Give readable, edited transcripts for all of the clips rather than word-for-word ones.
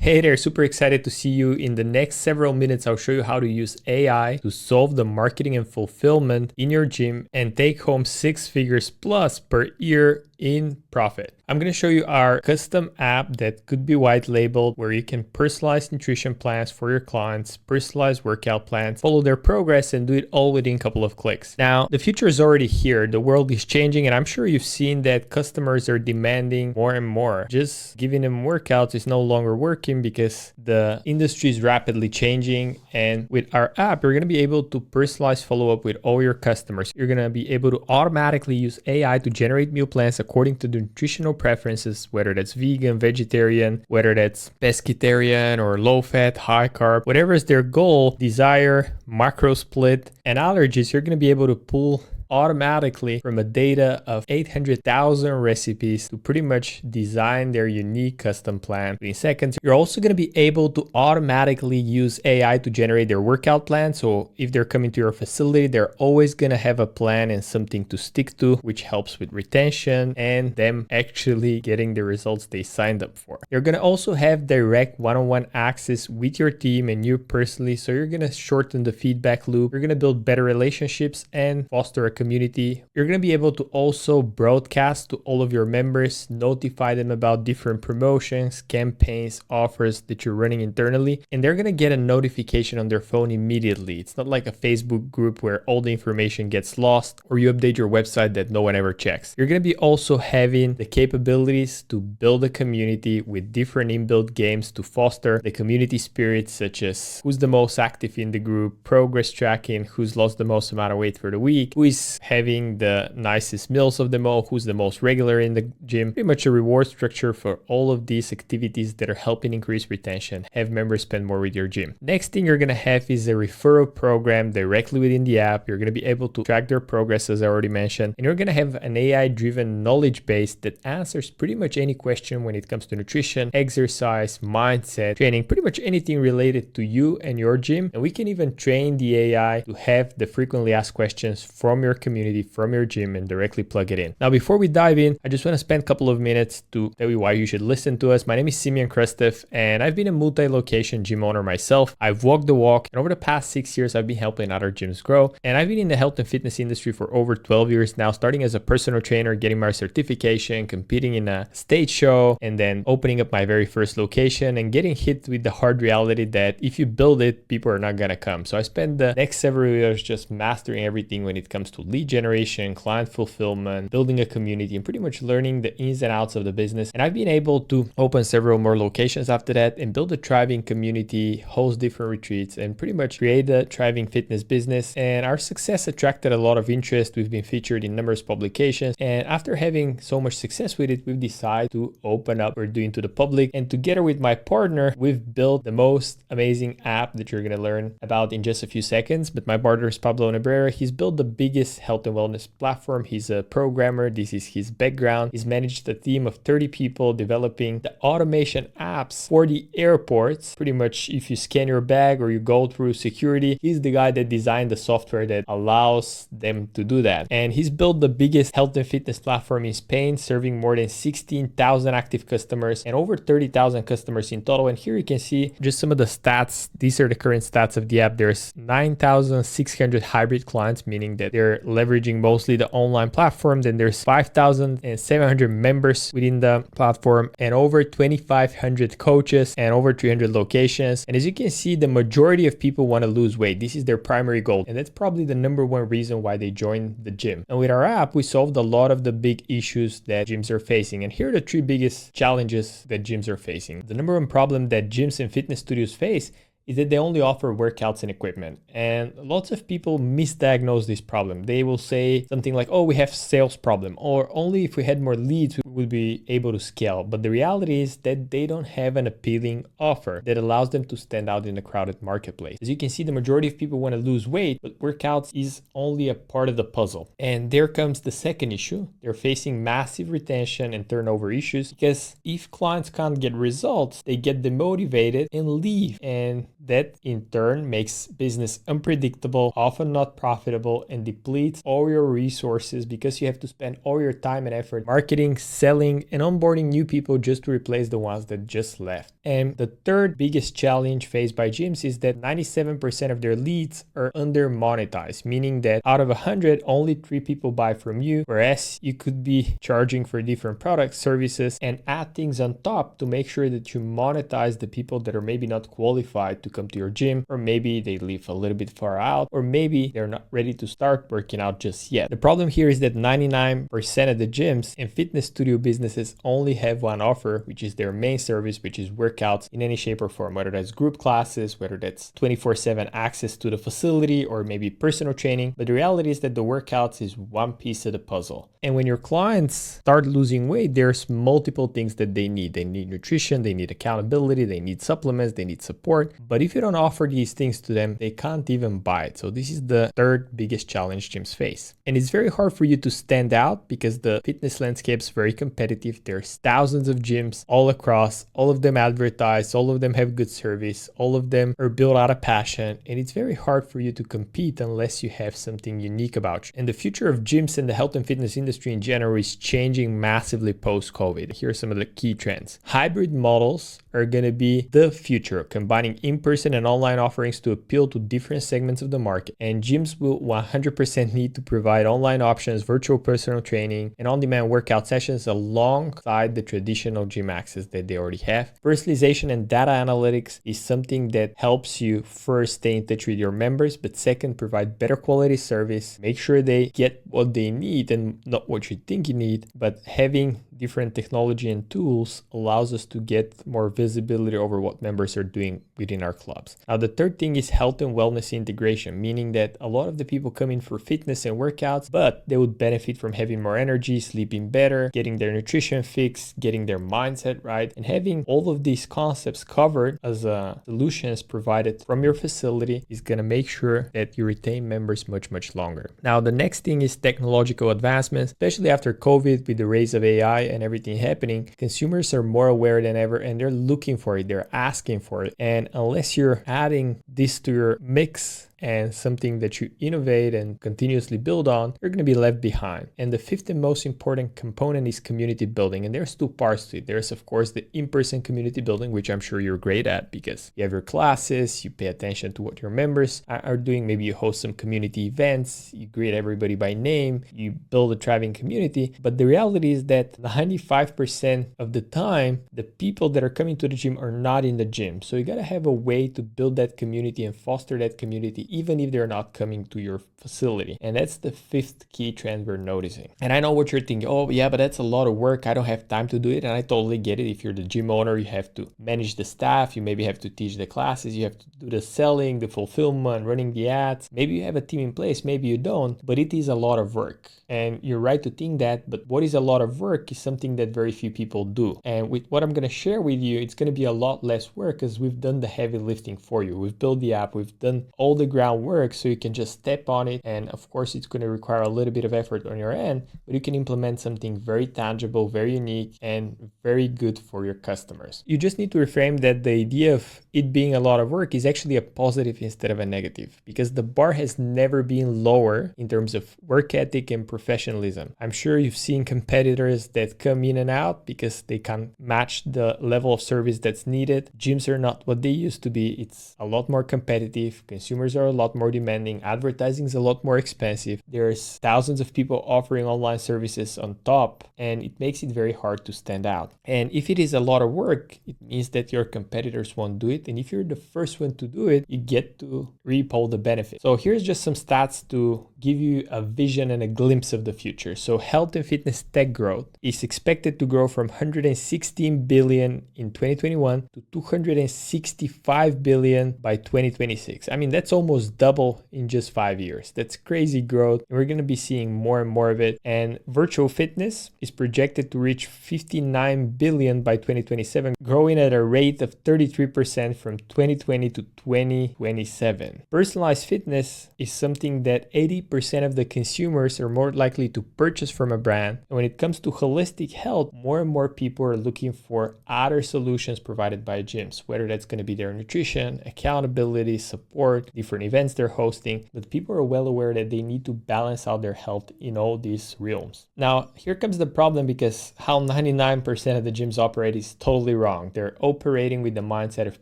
Hey there, super excited to see you. In the next several minutes, I'll show you how to use AI to solve the marketing and fulfillment in your gym and take home 6 figures plus per year in profit. I'm going to show you our custom app that could be white labeled, where you can personalize nutrition plans for your clients, personalize workout plans, follow their progress, and do it all within a couple of clicks. Now, the future is already here. The world is changing, and I'm sure you've seen that customers are demanding more and more. Just giving them workouts is no longer working because the industry is rapidly changing. And with our app, you're going to be able to personalize follow-up with all your customers. You're going to be able to automatically use AI to generate meal plans according to the nutritional preferences, whether that's vegan, vegetarian, whether that's pescatarian or low fat, high carb, whatever is their goal, desire, macro split, and allergies. You're going to be able to pull automatically from a data of 800,000 recipes to pretty much design their unique custom plan in seconds. You're also going to be able to automatically use AI to generate their workout plan. So if they're coming to your facility, they're always going to have a plan and something to stick to, which helps with retention and them actually getting the results they signed up for. You're going to also have direct one-on-one access with your team and you personally. So you're going to shorten the feedback loop. You're going to build better relationships and foster a community. You're going to be able to also broadcast to all of your members, notify them about different promotions, campaigns, offers that you're running internally, and they're going to get a notification on their phone immediately. It's not like a Facebook group where all the information gets lost or you update your website that no one ever checks. You're going to be also having the capabilities to build a community with different inbuilt games to foster the community spirit, such as who's the most active in the group, progress tracking, who's lost the most amount of weight for the week, who is having the nicest meals of them all, who's the most regular in the gym. Pretty much a reward structure for all of these activities that are helping increase retention, have members spend more with your gym. Next thing you're going to have is a referral program directly within the app. You're going to be able to track their progress, as I already mentioned, and you're going to have an AI-driven knowledge base that answers pretty much any question when it comes to nutrition, exercise, mindset, training, pretty much anything related to you and your gym. And we can even train the AI to have the frequently asked questions from your community, from your gym, and directly plug it in. Now, before we dive in, I just want to spend a couple of minutes to tell you why you should listen to us. My name is Simeon Krastev, and I've been a multi-location gym owner myself. I've walked the walk, and over the past 6 years, I've been helping other gyms grow. And I've been in the health and fitness industry for over 12 years now, starting as a personal trainer, getting my certification, competing in a stage show, and then opening up my very first location and getting hit with the hard reality that if you build it, people are not gonna come. So I spent the next several years just mastering everything when it comes to lead generation, client fulfillment, building a community, and pretty much learning the ins and outs of the business. And I've been able to open several more locations after that and build a thriving community, host different retreats, and pretty much create a thriving fitness business. And our success attracted a lot of interest. We've been featured in numerous publications. And after having so much success with it, we've decided to open up what we're doing to the public. And together with my partner, we've built the most amazing app that you're going to learn about in just a few seconds. But my partner is Pablo Nebrera. He's built the biggest health and wellness platform. He's a programmer. This is his background. He's managed a team of 30 people developing the automation apps for the airports. Pretty much if you scan your bag or you go through security, he's the guy that designed the software that allows them to do that. And he's built the biggest health and fitness platform in Spain, serving more than 16,000 active customers and over 30,000 customers in total. And here you can see just some of the stats. These are the current stats of the app. There's 9,600 hybrid clients, meaning that they're leveraging mostly the online platform. Then there's 5,700 members within the platform and over 2,500 coaches and over 300 locations. And as you can see, the majority of people want to lose weight. This is their primary goal. And that's probably the number one reason why they join the gym. And with our app, we solved a lot of the big issues that gyms are facing. And here are the 3 biggest challenges that gyms are facing. The number one problem that gyms and fitness studios face is that they only offer workouts and equipment. And lots of people misdiagnose this problem. They will say something like, oh, we have sales problem, or only if we had more leads, we would be able to scale. But the reality is that they don't have an appealing offer that allows them to stand out in a crowded marketplace. As you can see, the majority of people want to lose weight, but workouts is only a part of the puzzle. And there comes the second issue. They're facing massive retention and turnover issues because if clients can't get results, they get demotivated and leave. And that in turn makes business unpredictable, often not profitable, and depletes all your resources because you have to spend all your time and effort marketing selling and onboarding new people just to replace the ones that just left. And the third biggest challenge faced by gyms is that 97% of their leads are under-monetized, meaning that out of 100, only 3 people buy from you, whereas you could be charging for different products, services, and add things on top to make sure that you monetize the people that are maybe not qualified to come to your gym, or maybe they live a little bit far out, or maybe they're not ready to start working out just yet. The problem here is that 99% of the gyms and fitness studio businesses only have one offer, which is their main service, which is workouts in any shape or form, whether that's group classes, whether that's 24/7 access to the facility, or maybe personal training. But the reality is that the workouts is one piece of the puzzle. And when your clients start losing weight, there's multiple things that they need. They need nutrition, they need accountability, they need supplements, they need support. But if you don't offer these things to them, they can't even buy it. So this is the third biggest challenge gyms face. And it's very hard for you to stand out because the fitness landscape is very competitive. There's thousands of gyms all across, all of them advertise, all of them have good service, all of them are built out of passion. And it's very hard for you to compete unless you have something unique about you. And the future of gyms and the health and fitness industry in general is changing massively post-COVID. Here are some of the key trends. Hybrid models are going to be the future, combining in-person and online offerings to appeal to different segments of the market. And gyms will 100% need to provide online options, virtual personal training, and on-demand workout sessions alongside the traditional gym access that they already have. Personalization and data analytics is something that helps you first stay in touch with your members, but second, provide better quality service, make sure they get what they need and not what you think you need. But having different technology and tools allows us to get more visibility over what members are doing within our clubs. Now, the third thing is health and wellness integration, meaning that a lot of the people come in for fitness and workouts, but they would benefit from having more energy, sleeping better, getting their nutrition fixed, getting their mindset right, and having all of these concepts covered as solutions provided from your facility is going to make sure that you retain members much longer. Now, the next thing is technological advancements, especially after COVID with the rise of AI and everything happening. Consumers are more aware than ever and they're looking for it, they're asking for it. And unless you're adding this to your mix and something that you innovate and continuously build on, you're going to be left behind. And the fifth and most important component is community building. And there's two parts to it. There's, of course, the in-person community building, which I'm sure you're great at because you have your classes, you pay attention to what your members are doing. Maybe you host some community events, you greet everybody by name, you build a thriving community. But the reality is that 95% of the time, the people that are coming to the gym are not in the gym. So you got to have a way to build that community and foster that community, even if they're not coming to your facility. And that's the fifth key trend we're noticing. And I know what you're thinking, oh yeah, but that's a lot of work, I don't have time to do it. And I totally get it. If you're the gym owner, you have to manage the staff, you maybe have to teach the classes, you have to do the selling, the fulfillment, running the ads. Maybe you have a team in place, maybe you don't, but it is a lot of work. And you're right to think that, but what is a lot of work is something that very few people do. And with what I'm going to share with you, it's going to be a lot less work because we've done the heavy lifting for you. We've built the app, we've done all the groundwork so you can just step on it. And of course, it's going to require a little bit of effort on your end, but you can implement something very tangible, very unique, and very good for your customers. You just need to reframe that the idea of it being a lot of work is actually a positive instead of a negative, because the bar has never been lower in terms of work ethic and professionalism. I'm sure you've seen competitors that come in and out because they can't match the level of service that's needed. Gyms are not what they used to be. It's a lot more competitive. Consumers are a lot more demanding. Advertising is a lot more expensive. There's thousands of people offering online services on top, and it makes it very hard to stand out. And if it is a lot of work, it means that your competitors won't do it. And if you're the first one to do it, you get to reap all the benefits. So here's just some stats to give you a vision and a glimpse of the future. So health and fitness tech growth is expected to grow from 116 billion in 2021 to 265 billion by 2026. I mean, that's almost double in just 5 years. That's crazy growth. And we're going to be seeing more and more of it. And virtual fitness is projected to reach 59 billion by 2027, growing at a rate of 33% trend from 2020 to 2027. Personalized fitness is something that 80% of the consumers are more likely to purchase from a brand. And when it comes to holistic health, more and more people are looking for other solutions provided by gyms, whether that's going to be their nutrition, accountability, support, different events they're hosting. But people are well aware that they need to balance out their health in all these realms. Now, here comes the problem, because how 99% of the gyms operate is totally wrong. They're operating with the mindset of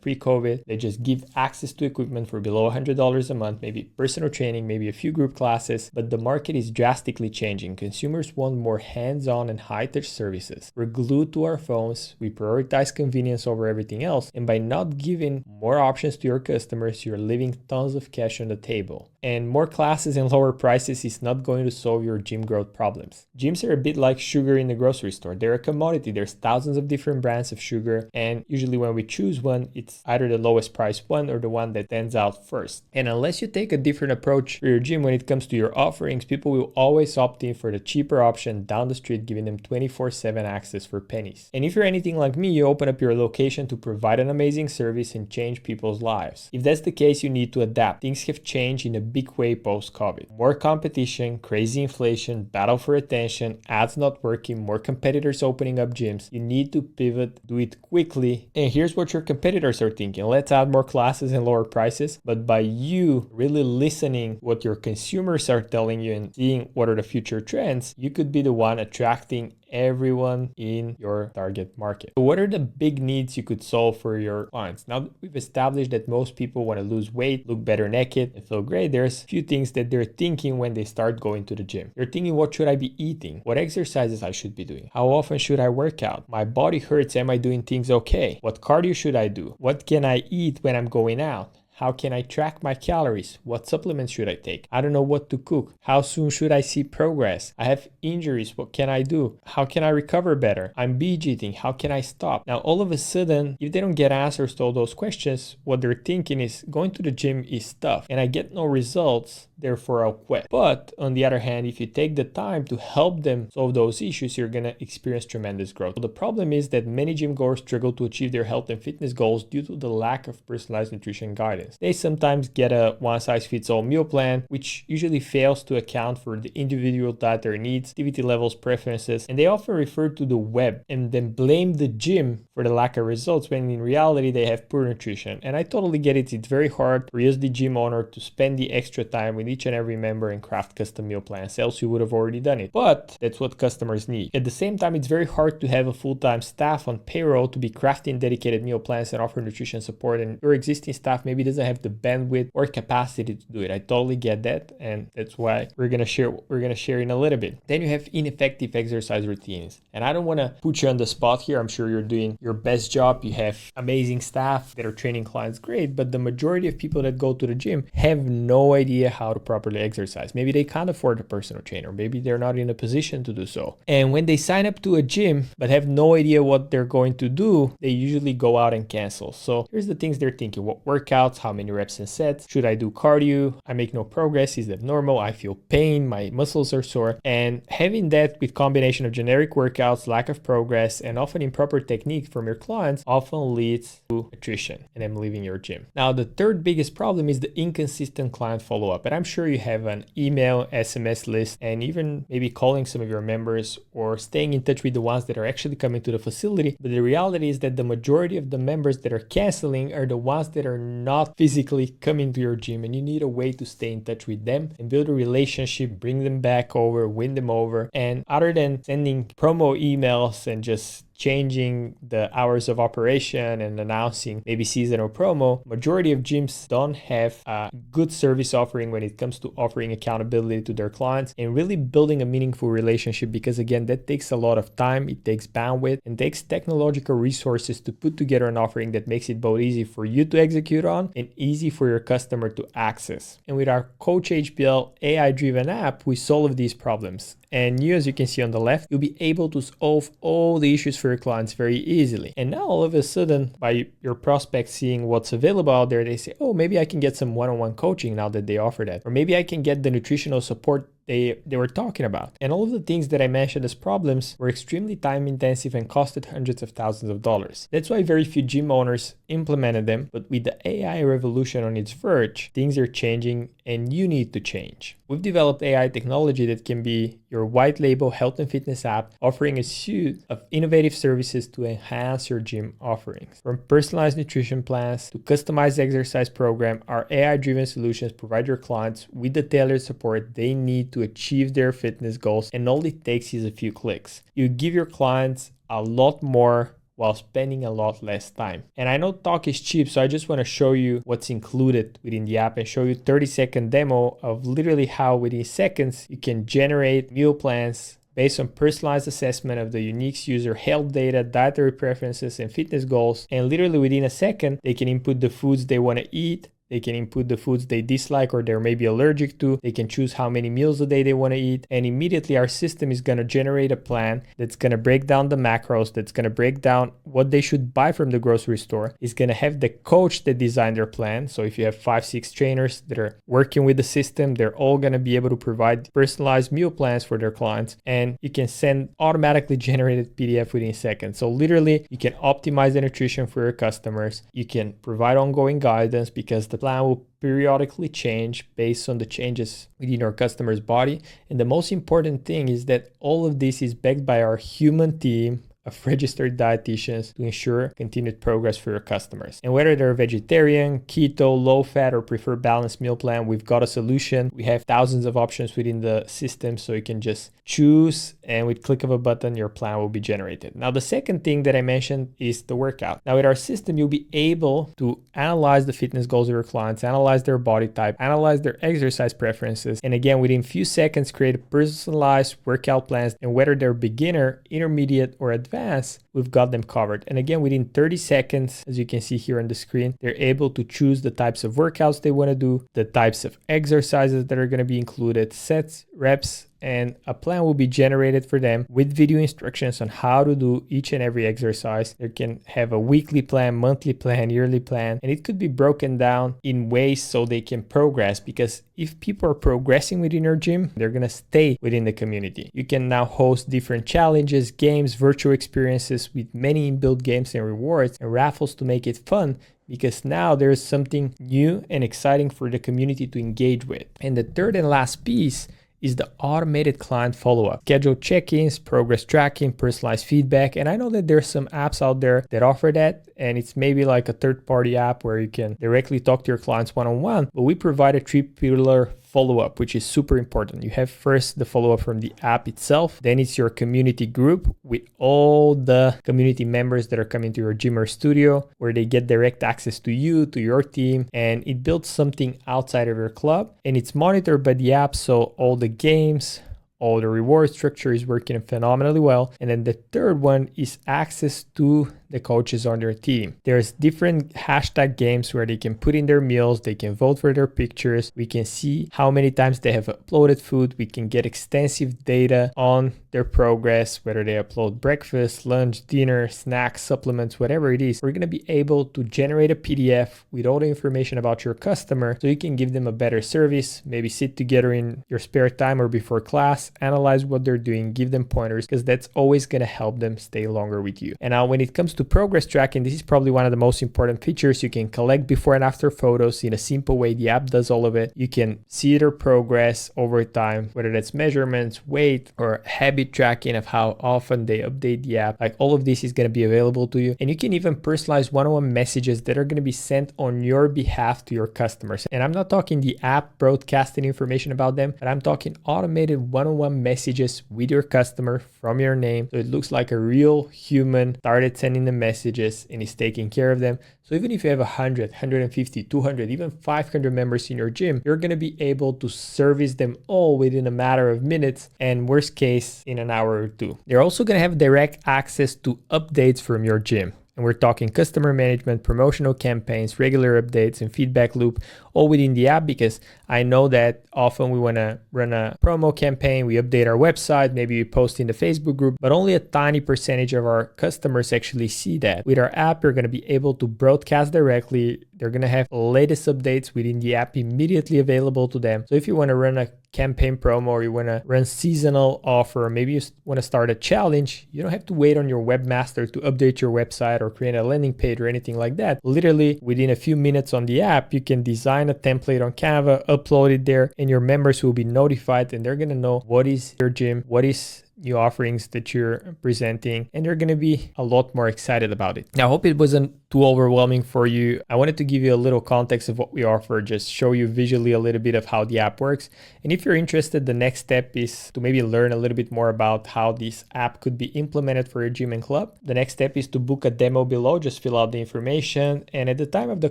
pre-COVID. They just give access to equipment for below $100 a month, maybe personal training, maybe a few group classes, but the market is drastically changing. Consumers want more hands-on and high-touch services. We're glued to our phones. We prioritize convenience over everything else. And by not giving more options to your customers, you're leaving tons of cash on the table. And more classes and lower prices is not going to solve your gym growth problems. Gyms are a bit like sugar in the grocery store. They're a commodity. There's thousands of different brands of sugar. And usually when we choose one, it's either the lowest priced one or the one that stands out first. And unless you take a different approach for your gym when it comes to your offerings, people will always opt in for the cheaper option down the street, giving them 24/7 access for pennies. And if you're anything like me, you open up your location to provide an amazing service and change people's lives. If that's the case, you need to adapt. Things have changed in a big way post-COVID. More competition, crazy inflation, battle for attention, ads not working, more competitors opening up gyms. You need to pivot, do it quickly. And here's what your competitors are thinking. Let's add more classes and lower prices. But by you really listening what your consumers are telling you and seeing what are the future trends, you could be the one attracting everyone in your target market. So what are the big needs you could solve for your clients? Now that we've established that most people want to lose weight, look better naked, and feel great, there's a few things that they're thinking when they start going to the gym. They're thinking, what should I be eating? What exercises I should be doing? How often should I work out? My body hurts. Am I doing things okay? What cardio should I do? What can I eat when I'm going out? How can I track my calories? What supplements should I take? I don't know what to cook. How soon should I see progress? I have injuries. What can I do? How can I recover better? I'm binge eating. How can I stop? Now, all of a sudden, if they don't get answers to all those questions, what they're thinking is going to the gym is tough and I get no results, therefore I'll quit. But on the other hand, if you take the time to help them solve those issues, you're going to experience tremendous growth. So the problem is that many gym goers struggle to achieve their health and fitness goals due to the lack of personalized nutrition guidance. They sometimes get a one-size-fits-all meal plan, which usually fails to account for the individual dietary needs, activity levels, preferences, and they often refer to the web and then blame the gym for the lack of results when in reality they have poor nutrition. And I totally get it. It's very hard for you as the gym owner to spend the extra time with each and every member and craft custom meal plans, else you would have already done it. But that's what customers need. At the same time, it's very hard to have a full-time staff on payroll to be crafting dedicated meal plans and offer nutrition support, and your existing staff maybe doesn't have the bandwidth or capacity to do it. I totally get that, and that's why we're gonna share in a little bit. Then you have ineffective exercise routines, and I don't want to put you on the spot here. I'm sure you're doing your best job. You have amazing staff that are training clients great, but the majority of people that go to the gym have no idea how to properly exercise. Maybe they can't afford a personal trainer. Maybe they're not in a position to do so. And when they sign up to a gym but have no idea what they're going to do, they usually go out and cancel. So here's the things they're thinking. What workouts? How many reps and sets? Should I do cardio? I make no progress. Is that normal? I feel pain. My muscles are sore. And having that with combination of generic workouts, lack of progress, and often improper technique from your clients often leads to attrition and them leaving your gym. Now, the third biggest problem is the inconsistent client follow-up. And I'm sure you have an email, SMS list, and even maybe calling some of your members or staying in touch with the ones that are actually coming to the facility. But the reality is that the majority of the members that are canceling are the ones that are not physically coming to your gym, and you need a way to stay in touch with them and build a relationship, bring them back over, win them over. And other than sending promo emails and just changing the hours of operation and announcing maybe seasonal promo, majority of gyms don't have a good service offering when it comes to offering accountability to their clients and really building a meaningful relationship, because again, that takes a lot of time, it takes bandwidth, and takes technological resources to put together an offering that makes it both easy for you to execute on and easy for your customer to access. And with our Coach HBL AI-driven app, we solve these problems. And you, as you can see on the left, you'll be able to solve all the issues for your clients very easily. And now all of a sudden, by your prospects seeing what's available out there, they say, oh, maybe I can get some one-on-one coaching now that they offer that. Or maybe I can get the nutritional support they were talking about. And all of the things that I mentioned as problems were extremely time intensive and costed hundreds of thousands of dollars. That's why very few gym owners implemented them, but with the AI revolution on its verge, things are changing and you need to change. We've developed AI technology that can be your white label health and fitness app, offering a suite of innovative services to enhance your gym offerings. From personalized nutrition plans to customized exercise program, our AI-driven solutions provide your clients with the tailored support they need to achieve their fitness goals, and all it takes is a few clicks. You give your clients a lot more while spending a lot less time. And I know talk is cheap, so I just want to show you what's included within the app and show you a 30-second demo of literally how within seconds you can generate meal plans based on personalized assessment of the unique user health data, dietary preferences, and fitness goals. And literally within a second, they can input the foods they want to eat. They can input the foods they dislike or they're maybe allergic to. They can choose how many meals a day they want to eat. And immediately our system is going to generate a plan that's going to break down the macros, that's going to break down what they should buy from the grocery store. It's going to have the coach that designed their plan. So if you have 5-6 trainers that are working with the system, they're all going to be able to provide personalized meal plans for their clients. And you can send automatically generated PDF within seconds. So literally you can optimize the nutrition for your customers. You can provide ongoing guidance because the plan will periodically change based on the changes within your customer's body. And the most important thing is that all of this is backed by our human team of registered dietitians to ensure continued progress for your customers. And whether they're vegetarian, keto, low fat, or prefer balanced meal plan, we've got a solution. We have thousands of options within the system, so you can just choose, and with click of a button, your plan will be generated. Now, the second thing that I mentioned is the workout. Now, with our system, you'll be able to analyze the fitness goals of your clients, analyze their body type, analyze their exercise preferences, and again, within few seconds, create personalized workout plans. And whether they're beginner, intermediate, or advanced, we've got them covered. And again, within 30 seconds, as you can see here on the screen, they're able to choose the types of workouts they want to do, the types of exercises that are going to be included, sets, reps, and a plan will be generated for them with video instructions on how to do each and every exercise. They can have a weekly plan, monthly plan, yearly plan, and it could be broken down in ways so they can progress, because if people are progressing within your gym, they're going to stay within the community. You can now host different challenges, games, virtual experiences with many inbuilt games and rewards and raffles to make it fun, because now there's something new and exciting for the community to engage with. And the third and last piece is the automated client follow-up, scheduled check-ins, progress tracking, personalized feedback. And I know that there's some apps out there that offer that, and it's maybe like a third-party app where you can directly talk to your clients one-on-one, but we provide a three-pillar follow-up, which is super important. You have first the follow-up from the app itself, then it's your community group with all the community members that are coming to your gym or studio, where they get direct access to you, to your team, and it builds something outside of your club, and it's monitored by the app, so all the games, all the reward structure is working phenomenally well. And then the third one is access to the coaches on their team. There's different hashtag games where they can put in their meals, they can vote for their pictures, we can see how many times they have uploaded food, we can get extensive data on their progress, whether they upload breakfast, lunch, dinner, snacks, supplements, whatever it is. We're going to be able to generate a PDF with all the information about your customer so you can give them a better service, maybe sit together in your spare time or before class, analyze what they're doing, give them pointers, because that's always going to help them stay longer with you. And now when it comes to progress tracking, this is probably one of the most important features. You can collect before and after photos in a simple way. The app does all of it. You can see their progress over time, whether that's measurements, weight, or habit tracking of how often they update the app. Like all of this is going to be available to you. And you can even personalize one-on-one messages that are going to be sent on your behalf to your customers. And I'm not talking the app broadcasting information about them, but I'm talking automated one-on-one messages with your customer from your name. So it looks like a real human started sending the messages and is taking care of them. So even if you have 100, 150, 200, even 500 members in your gym, you're going to be able to service them all within a matter of minutes, and worst case in an hour or two. They're also going to have direct access to updates from your gym. And we're talking customer management, promotional campaigns, regular updates, and feedback loop, all within the app, because I know that often we want to run a promo campaign, we update our website, maybe we post in the Facebook group, but only a tiny percentage of our customers actually see that. With our app, you're going to be able to broadcast directly. They're going to have latest updates within the app immediately available to them. So if you want to run a campaign promo, or you want to run seasonal offer, maybe you want to start a challenge, you don't have to wait on your webmaster to update your website or create a landing page or anything like that. Literally within a few minutes on the app, you can design a template on Canva, upload it there, and your members will be notified, and they're going to know what is your gym, what is new offerings that you're presenting, and they're going to be a lot more excited about it. Now, I hope it wasn't too overwhelming for you. I wanted to give you a little context of what we offer, just show you visually a little bit of how the app works. And if you're interested, the next step is to maybe learn a little bit more about how this app could be implemented for your gym and club. The next step is to book a demo below. Just fill out the information, and at the time of the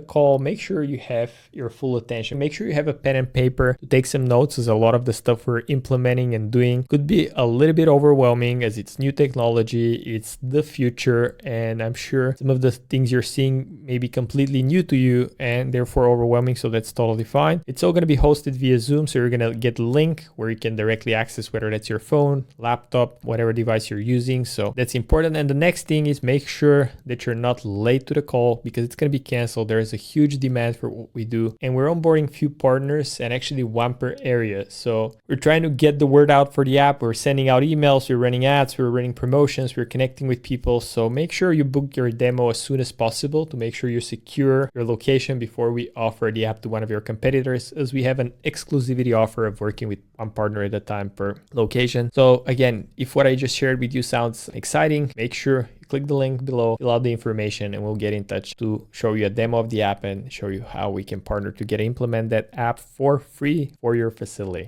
call, make sure you have your full attention. Make sure you have a pen and paper to take some notes, as a lot of the stuff we're implementing and doing could be a little bit overwhelming, as it's new technology, it's the future, and I'm sure some of the things you're seeing may be completely new to you and therefore overwhelming, so that's totally fine. It's all going to be hosted via Zoom, so you're going to get a link where you can directly access, whether that's your phone, laptop, whatever device you're using. So that's important. And the next thing is make sure that you're not late to the call, because it's going to be canceled. There is a huge demand for what we do, and we're onboarding few partners, and actually one per area. So we're trying to get the word out for the app. We're sending out emails, we're running ads, we're running promotions, we're connecting with people. So make sure you book your demo as soon as possible to make sure you secure your location before we offer the app to one of your competitors, as we have an exclusivity offer of working with one partner at a time per location. So again, if what I just shared with you sounds exciting, make sure you click the link below, fill out the information, and we'll get in touch to show you a demo of the app and show you how we can partner to implement that app for free for your facility.